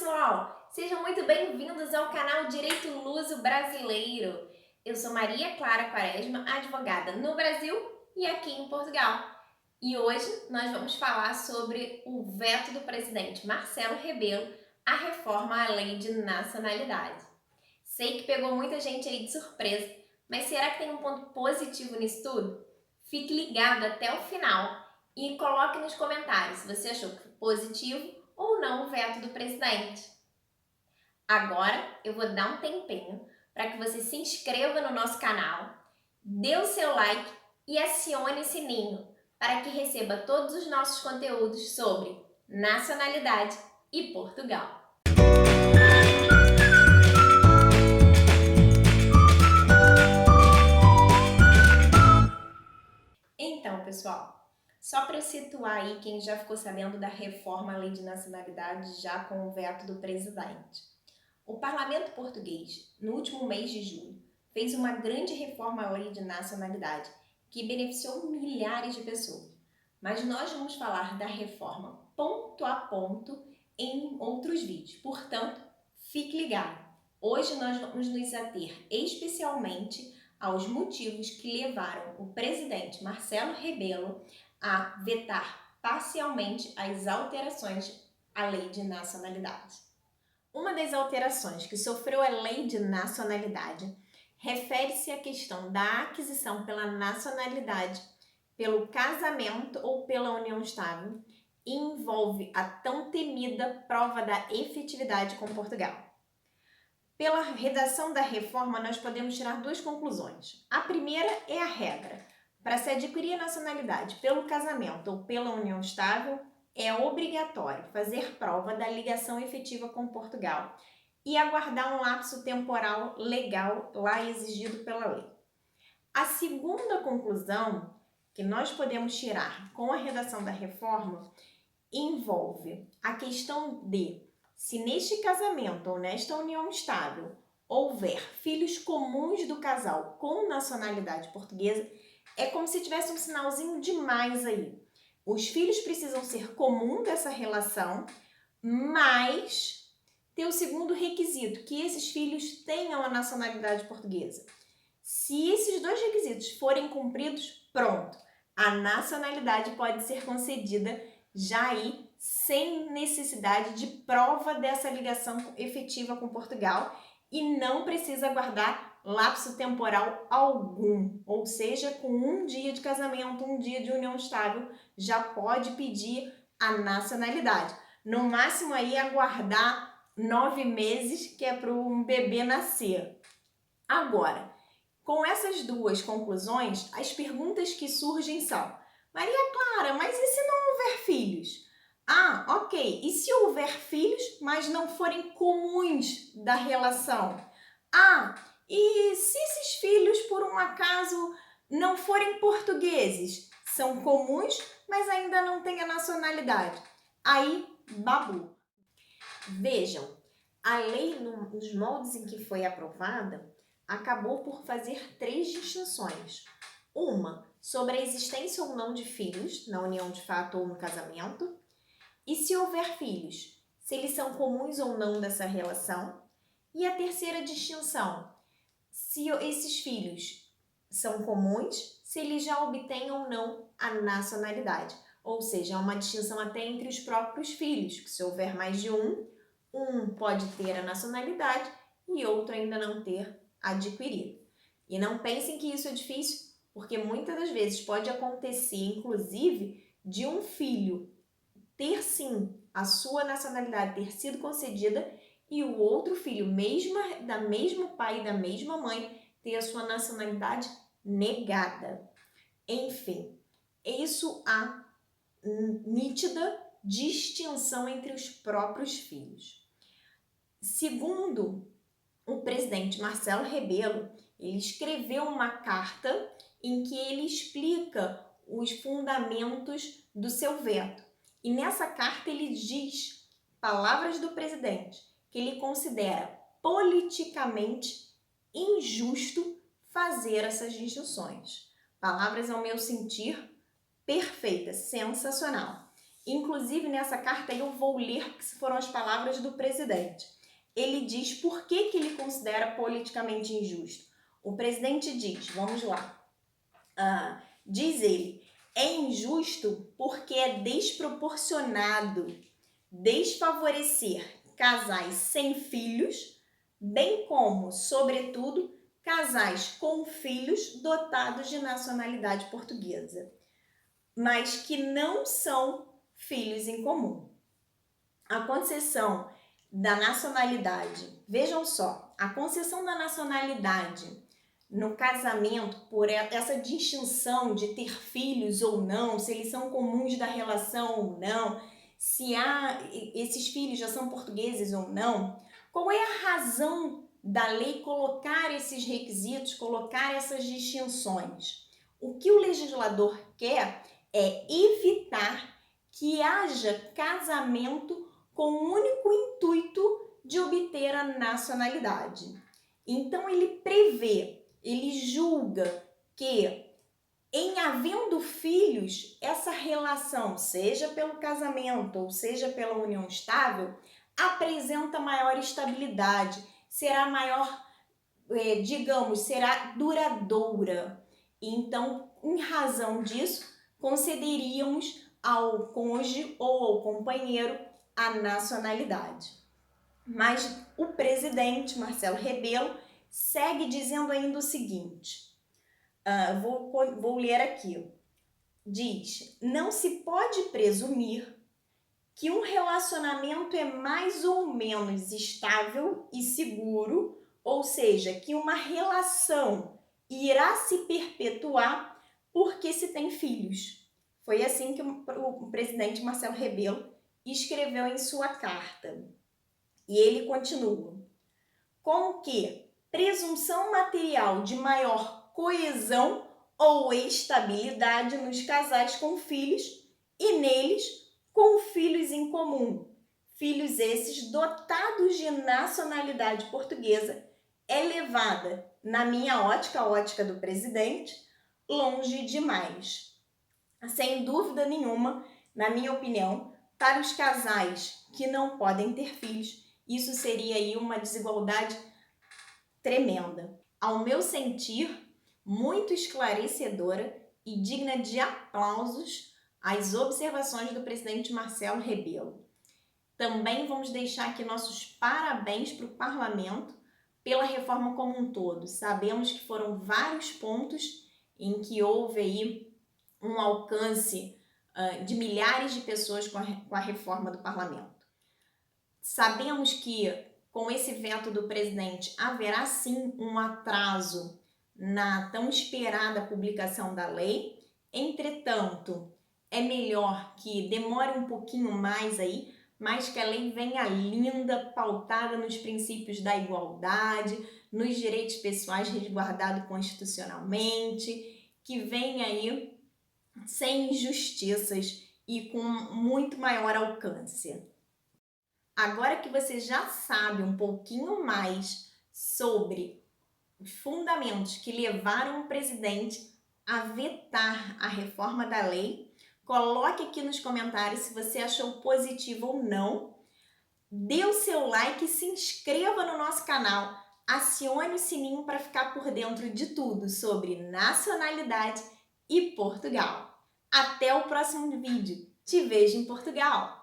pessoal! Sejam muito bem-vindos ao canal Direito Luso Brasileiro. Eu sou Maria Clara Quaresma, advogada no Brasil e aqui em Portugal. E hoje nós vamos falar sobre o veto do presidente Marcelo Rebelo à reforma à lei de nacionalidade. Sei que pegou muita gente aí de surpresa, mas será que tem um ponto positivo nisso tudo? Fique ligado até o final e coloque nos comentários se você achou que foi positivo ou não o veto do presidente. Agora eu vou dar um tempinho para que você se inscreva no nosso canal, dê o seu like e acione o sininho para que receba todos os nossos conteúdos sobre nacionalidade e Portugal. Então, pessoal, só para eu situar aí quem já ficou sabendo da reforma à lei de nacionalidade já com o veto do presidente. O parlamento português, no último mês de julho, fez uma grande reforma à lei de nacionalidade que beneficiou milhares de pessoas. Mas nós vamos falar da reforma ponto a ponto em outros vídeos, portanto, fique ligado. Hoje nós vamos nos ater especialmente aos motivos que levaram o presidente Marcelo Rebelo a vetar parcialmente as alterações à lei de nacionalidade. Uma das alterações que sofreu a lei de nacionalidade refere-se à questão da aquisição pela nacionalidade, pelo casamento ou pela união estável e envolve a tão temida prova da efetividade com Portugal. Pela redação da reforma, nós podemos tirar duas conclusões. A primeira é a regra. Para se adquirir a nacionalidade pelo casamento ou pela união estável, é obrigatório fazer prova da ligação efetiva com Portugal e aguardar um lapso temporal legal lá exigido pela lei. A segunda conclusão que nós podemos tirar com a redação da reforma envolve a questão de se neste casamento ou nesta união estável houver filhos comuns do casal com nacionalidade portuguesa, é como se tivesse um sinalzinho de mais aí. Os filhos precisam ser comum dessa relação, mas ter o segundo requisito, que esses filhos tenham a nacionalidade portuguesa. Se esses dois requisitos forem cumpridos, pronto, a nacionalidade pode ser concedida já aí sem necessidade de prova dessa ligação efetiva com Portugal e não precisa aguardar lapso temporal algum, ou seja, com um dia de casamento, um dia de união estável, já pode pedir a nacionalidade. No máximo aí aguardar 9 meses, que é para um bebê nascer. Agora, com essas duas conclusões, as perguntas que surgem são: Maria Clara, mas e se não houver filhos? Ah, ok. E se houver filhos, mas não forem comuns da relação? Ah, e se esses filhos, por um acaso, não forem portugueses? São comuns, mas ainda não têm a nacionalidade. Aí, babu. Vejam, a lei, nos moldes em que foi aprovada, acabou por fazer 3 distinções. Uma, sobre a existência ou não de filhos, na união de fato ou no casamento. E se houver filhos, se eles são comuns ou não dessa relação. E a terceira distinção, se esses filhos são comuns, se eles já obtêm ou não a nacionalidade. Ou seja, há uma distinção até entre os próprios filhos, que se houver mais de um pode ter a nacionalidade e outro ainda não ter adquirido. E não pensem que isso é difícil, porque muitas das vezes pode acontecer, inclusive, de um filho ter sim a sua nacionalidade ter sido concedida e o outro filho, da mesmo pai e da mesma mãe, ter a sua nacionalidade negada. Enfim, isso há nítida distinção entre os próprios filhos. Segundo o presidente Marcelo Rebelo, ele escreveu uma carta em que ele explica os fundamentos do seu veto. E nessa carta ele diz, palavras do presidente, que ele considera politicamente injusto fazer essas distinções. Palavras ao meu sentir perfeitas, sensacional. Inclusive, nessa carta eu vou ler, porque foram as palavras do presidente. Ele diz por que ele considera politicamente injusto. O presidente diz, vamos lá, diz ele, é injusto porque é desproporcionado desfavorecer casais sem filhos, bem como, sobretudo, casais com filhos dotados de nacionalidade portuguesa, mas que não são filhos em comum. A concessão da nacionalidade, vejam só, a concessão da nacionalidade no casamento, por essa distinção de ter filhos ou não, se eles são comuns da relação ou não, se esses filhos já são portugueses ou não, qual é a razão da lei colocar esses requisitos, colocar essas distinções? O que o legislador quer é evitar que haja casamento com o único intuito de obter a nacionalidade. Então ele prevê, ele julga que em havendo filhos, essa relação, seja pelo casamento ou seja pela união estável, apresenta maior estabilidade, será maior, será duradoura. Então, em razão disso, concederíamos ao cônjuge ou ao companheiro a nacionalidade. Mas o presidente, Marcelo Rebelo, segue dizendo ainda o seguinte, vou ler aqui, diz, não se pode presumir que um relacionamento é mais ou menos estável e seguro, ou seja, que uma relação irá se perpetuar porque se tem filhos. Foi assim que o presidente Marcelo Rebelo escreveu em sua carta. E ele continua, com que presunção material de maior coesão ou estabilidade nos casais com filhos e neles com filhos em comum. Filhos esses dotados de nacionalidade portuguesa é levada, na minha ótica, a ótica do presidente, longe demais. Sem dúvida nenhuma, na minha opinião, para os casais que não podem ter filhos, isso seria aí uma desigualdade tremenda. Ao meu sentir, muito esclarecedora e digna de aplausos as observações do presidente Marcelo Rebelo. Também vamos deixar aqui nossos parabéns para o parlamento pela reforma como um todo. Sabemos que foram vários pontos em que houve aí um alcance de milhares de pessoas com a reforma do parlamento. Sabemos que com esse veto do presidente haverá sim um atraso na tão esperada publicação da lei. Entretanto, é melhor que demore um pouquinho mais aí, mas que a lei venha linda, pautada nos princípios da igualdade, nos direitos pessoais resguardados constitucionalmente, que venha aí sem injustiças e com muito maior alcance. Agora que você já sabe um pouquinho mais sobre os fundamentos que levaram o presidente a vetar a reforma da lei, coloque aqui nos comentários se você achou positivo ou não. Dê o seu like e se inscreva no nosso canal. Acione o sininho para ficar por dentro de tudo sobre nacionalidade e Portugal. Até o próximo vídeo. Te vejo em Portugal!